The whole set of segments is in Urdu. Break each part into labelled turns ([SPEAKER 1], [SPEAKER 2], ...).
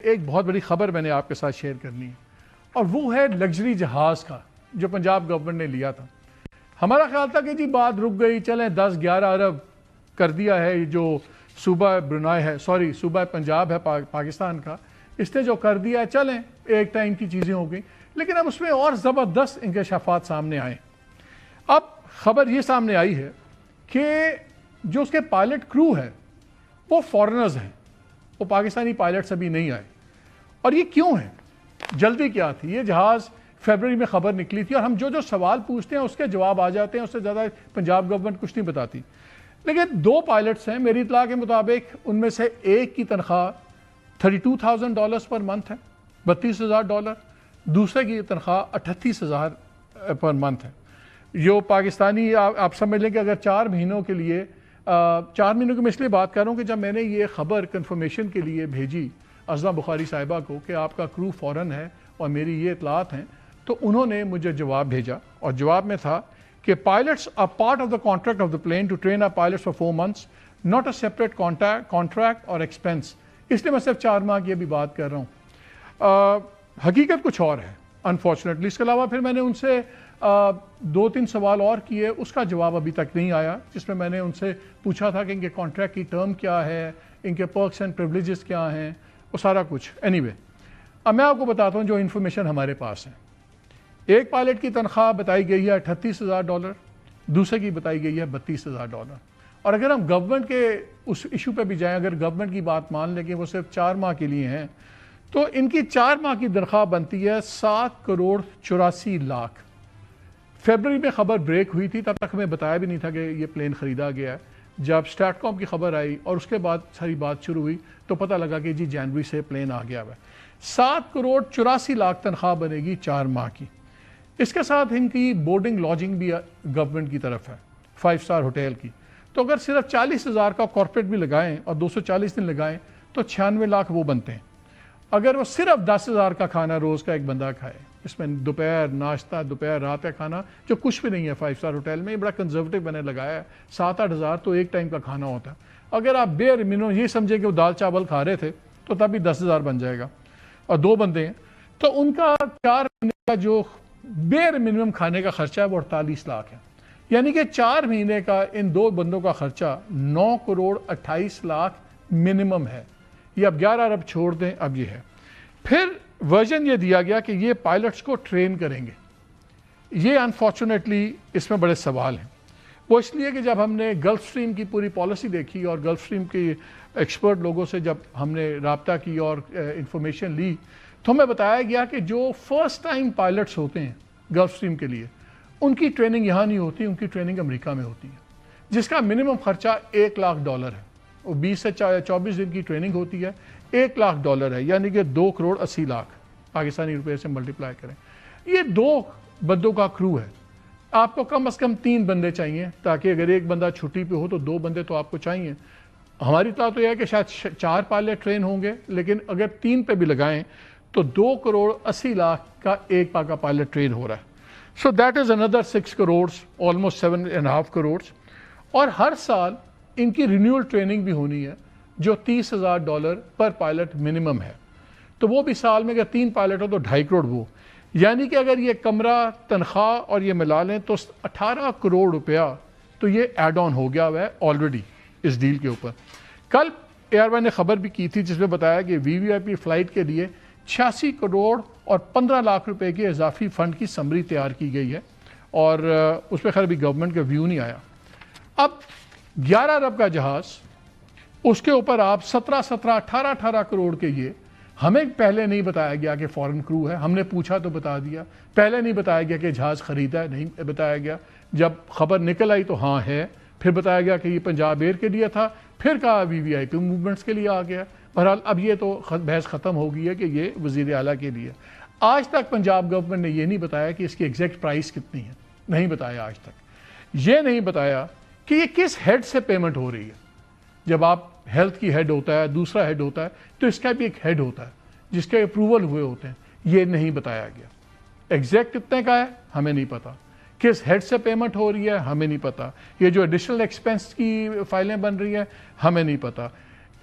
[SPEAKER 1] ایک بہت بڑی خبر میں نے آپ کے ساتھ شیئر کرنی ہے، اور وہ ہے لگژری جہاز کا جو پنجاب گورنمنٹ نے لیا تھا۔ ہمارا خیال تھا کہ جی بات رک گئی، چلیں 10-11 ارب کر دیا ہے جو صوبہ برونائی ہے، صوبہ پنجاب ہے پاکستان کا، اس نے جو کر دیا ہے چلیں ایک ٹائم کی چیزیں ہو گئی، لیکن اب اس میں اور زبردست انکشافات سامنے آئے۔ اب خبر یہ سامنے آئی ہے کہ جو اس کے پائلٹ کرو ہے وہ فارنرز ہیں، وہ پاکستانی پائلٹس ابھی نہیں آئے۔ اور یہ کیوں ہے؟ جلدی کیا تھی؟ یہ جہاز فیبرری میں خبر نکلی تھی، اور ہم جو سوال پوچھتے ہیں اس کے جواب آ جاتے ہیں، اس سے زیادہ پنجاب گورنمنٹ کچھ نہیں بتاتی۔ لیکن 2 پائلٹس ہیں میری اطلاع کے مطابق، ان میں سے ایک کی تنخواہ $32,000 پر منتھ ہے، $32,000، دوسرے کی تنخواہ $38,000 پر منتھ ہے۔ جو پاکستانی آپ سمجھ لیں کہ اگر 4 مہینوں کے لیے 4 مہینوں کی میں اس لیے بات کر رہا ہوں کہ جب میں نے یہ خبر کنفرمیشن کے لیے بھیجی ازما بخاری صاحبہ کو کہ آپ کا کرو فورن ہے اور میری یہ اطلاعات ہیں، تو انہوں نے مجھے جواب بھیجا، اور جواب میں تھا کہ pilots are part of the contract of the plane to train our pilots for 4 months not a separate contract اور ایکسپینس۔ اس لیے میں صرف 4 ماہ کی ابھی بات کر رہا ہوں، حقیقت کچھ اور ہے انفارچونیٹلی۔ اس کے علاوہ پھر میں نے ان سے 2-3 سوال اور کیے، اس کا جواب ابھی تک نہیں آیا، جس میں میں نے ان سے پوچھا تھا کہ ان کے کانٹریکٹ کی ٹرم کیا ہے، ان کے پرکس اینڈ پریولیجز کیا ہیں، وہ سارا کچھ۔ اینی وے، اب میں آپ کو بتاتا ہوں جو انفارمیشن ہمارے پاس ہے۔ ایک پائلٹ کی تنخواہ بتائی گئی ہے $38,000، دوسرے کی بتائی گئی ہے $32,000۔ اور اگر ہم گورنمنٹ کے اس ایشو پہ بھی جائیں، اگر گورنمنٹ کی بات مان لیں کہ وہ صرف 4 ماہ کے لیے ہیں، تو ان کی 4 ماہ کی تنخواہ بنتی ہے 7,84,00,000۔ فیبرری میں خبر بریک ہوئی تھی، تب تک ہمیں بتایا بھی نہیں تھا کہ یہ پلین خریدا گیا ہے۔ جب اسٹیٹ کام کی خبر آئی اور اس کے بعد ساری بات شروع ہوئی تو پتہ لگا کہ جی جنوری سے پلین آ گیا ہوا ہے۔ 7,84,00,000 تنخواہ بنے گی 4 ماہ کی۔ اس کے ساتھ ان کی بورڈنگ لاجنگ بھی گورنمنٹ کی طرف ہے 5 اسٹار ہوٹل کی۔ تو اگر صرف 40,000 کا کارپوریٹ بھی لگائیں اور 240 دن لگائیں تو 96 لاکھ وہ بنتے ہیں۔ اگر وہ صرف 10,000 کا کھانا روز کا ایک بندہ کھائے، اس میں دوپہر ناشتہ، دوپہر رات کا کھانا جو کچھ بھی نہیں ہے 5 اسٹار ہوٹل میں، یہ بڑا کنزرویٹو میں نے لگایا ہے، 7-8 ہزار تو ایک ٹائم کا کھانا ہوتا ہے۔ اگر آپ بیر منیمم یہ سمجھیں کہ وہ دال چاول کھا رہے تھے تو تب بھی 10,000 بن جائے گا، اور 2 بندے ہیں تو ان کا 4 مہینے کا جو بیر منیمم کھانے کا خرچہ ہے وہ 48 لاکھ ہے۔ یعنی کہ 4 مہینے کا ان 2 بندوں کا خرچہ 9,28,00,000 منیمم ہے۔ یہ اب 11 ارب چھوڑ دیں، اب یہ ہے۔ پھر ورژن یہ دیا گیا کہ یہ پائلٹس کو ٹرین کریں گے۔ یہ انفارچونیٹلی اس میں بڑے سوال ہیں، وہ اس لیے کہ جب ہم نے گلف اسٹریم کی پوری پالیسی دیکھی اور گلف اسٹریم کی ایکسپرٹ لوگوں سے جب ہم نے رابطہ کی اور انفارمیشن لی تو ہمیں بتایا گیا کہ جو فرسٹ ٹائم پائلٹس ہوتے ہیں گلف اسٹریم کے لیے، ان کی ٹریننگ یہاں نہیں ہوتی، ان کی ٹریننگ امریکہ میں ہوتی ہے، جس کا منیمم خرچہ $1,00,000 ہے۔ وہ 20 سے 24 دن کی ٹریننگ ہوتی ہے، $1,00,000 ہے، یعنی کہ 2,80,00,000 پاکستانی روپے سے ملٹیپلائی کریں۔ یہ 2 بندوں کا کرو ہے، آپ کو کم از کم 3 بندے چاہیے، تاکہ اگر ایک بندہ چھٹی پہ ہو تو 2 بندے تو آپ کو چاہیے۔ ہماری اطلاع تو یہ ہے کہ شاید 4 پائلٹ ٹرین ہوں گے، لیکن اگر 3 پہ بھی لگائیں تو 2,80,00,000 کا ایک پاکا پائلٹ ٹرین ہو رہا ہے۔ So that is another 6 crores، almost 7.5 crores۔ اور ہر سال ان کی رینیول ٹریننگ بھی ہونی ہے جو $30,000 پر پائلٹ منیمم ہے۔ تو وہ بھی سال میں اگر 3 پائلٹ ہو تو 2.5 کروڑ وہ، یعنی کہ اگر یہ کمرہ تنخواہ اور یہ ملا لیں تو 18 کروڑ روپیہ تو یہ ایڈ آن ہو گیا ہوا ہے آلریڈی اس ڈیل کے اوپر۔ کل ایئر وے نے خبر بھی کی تھی جس میں بتایا کہ وی وی آئی پی فلائٹ کے لیے 86 کروڑ اور 15 لاکھ روپے کے اضافی فنڈ کی سمری تیار کی گئی ہے، اور اس پہ خیر بھی گورنمنٹ کا ویو نہیں آیا۔ اب 11 ارب کا جہاز، اس کے اوپر آپ 18 کروڑ کے، یہ ہمیں پہلے نہیں بتایا گیا کہ فورن کرو ہے، ہم نے پوچھا تو بتا دیا، پہلے نہیں بتایا گیا کہ جہاز خریدا ہے، نہیں بتایا گیا، جب خبر نکل آئی تو ہاں ہے، پھر بتایا گیا کہ یہ پنجاب ایئر کے لیے تھا، پھر کہا وی وی آئی پی موومنٹس کے لیے آ گیا۔ بہرحال اب یہ تو بحث ختم ہو گئی ہے کہ یہ وزیر اعلیٰ کے لیے۔ آج تک پنجاب گورنمنٹ نے یہ نہیں بتایا کہ اس کی ایگزیکٹ پرائس کتنی ہے، نہیں بتایا آج تک۔ یہ نہیں بتایا کہ یہ کس ہیڈ سے پیمنٹ ہو رہی ہے۔ جب آپ ہیلتھ کی ہیڈ ہوتا ہے، دوسرا ہیڈ ہوتا ہے، تو اس کا بھی ایک ہیڈ ہوتا ہے جس کے اپروول ہوئے ہوتے ہیں، یہ نہیں بتایا گیا۔ ایگزیکٹ کتنے کا ہے ہمیں نہیں پتا، کس ہیڈ سے پیمنٹ ہو رہی ہے ہمیں نہیں پتا، یہ جو ایڈیشنل ایکسپنس کی فائلیں بن رہی ہیں ہمیں نہیں پتا،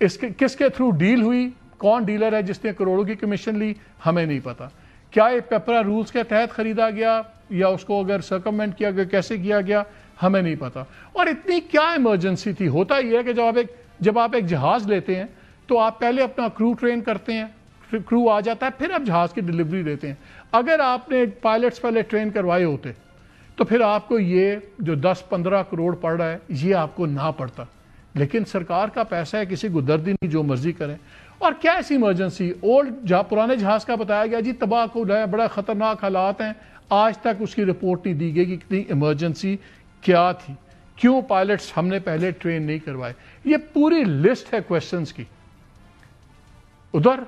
[SPEAKER 1] اس کے کس کے تھرو ڈیل ہوئی کون ڈیلر ہے جس نے کروڑوں کی کمیشن لی؟ ہمیں نہیں پتا. کیا یہ پیپرا رولز کے تحت خریدا گیا یا اس کو اگر سرکمنٹ کیا گیا، کیسے کیا گیا؟ ہمیں نہیں پتا. اور اتنی کیا ایمرجنسی تھی؟ ہوتا یہ ہے کہ جب آپ ایک جہاز لیتے ہیں تو آپ پہلے اپنا کرو ٹرین کرتے ہیں، پھر کرو آ جاتا ہے، پھر آپ جہاز کی ڈلیوری دیتے ہیں. اگر آپ نے پائلٹس پہلے ٹرین کروائے ہوتے تو پھر آپ کو یہ جو 10-15 کروڑ پڑ رہا ہے یہ آپ کو نہ پڑتا. لیکن سرکار کا پیسہ ہے، کسی کو دردی نہیں، جو مرضی کریں. اور کیا ایسی ایمرجنسی؟ پرانے جہاز کا بتایا گیا جی تباہ کو ہے، بڑا خطرناک حالات ہیں. آج تک اس کی رپورٹ نہیں دی گئی کہ کتنی ایمرجنسی کیا تھی، کیوں پائلٹس ہم نے پہلے ٹرین نہیں کروائے. یہ پوری لسٹ ہے کوشچنز کی. ادھر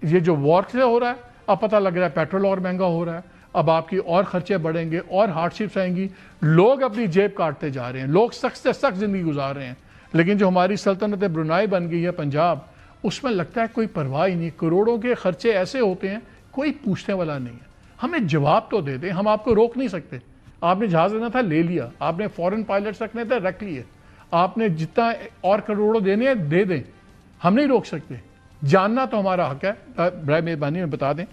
[SPEAKER 1] یہ جو وار سے ہو رہا ہے، اب پتہ لگ رہا ہے پیٹرول اور مہنگا ہو رہا ہے، اب آپ کی اور خرچے بڑھیں گے اور ہارڈ شپس آئیں گی. لوگ اپنی جیب کاٹتے جا رہے ہیں، لوگ سخت سے سخت زندگی گزار رہے ہیں. لیکن جو ہماری سلطنت برونائی بن گئی ہے پنجاب، اس میں لگتا ہے کوئی پرواہ ہی نہیں. کروڑوں کے خرچے ایسے ہوتے ہیں، کوئی پوچھنے والا نہیں ہے. ہمیں جواب تو دے دیں، ہم آپ کو روک نہیں سکتے. آپ نے جہاز لینا تھا لے لیا، آپ نے فورن پائلٹس رکھنے تھے رکھ لیے، آپ نے جتنا اور کروڑوں دینے ہیں دے دیں، ہم نہیں روک سکتے. جاننا تو ہمارا حق ہے. برائے مہربانی میں بتا دیں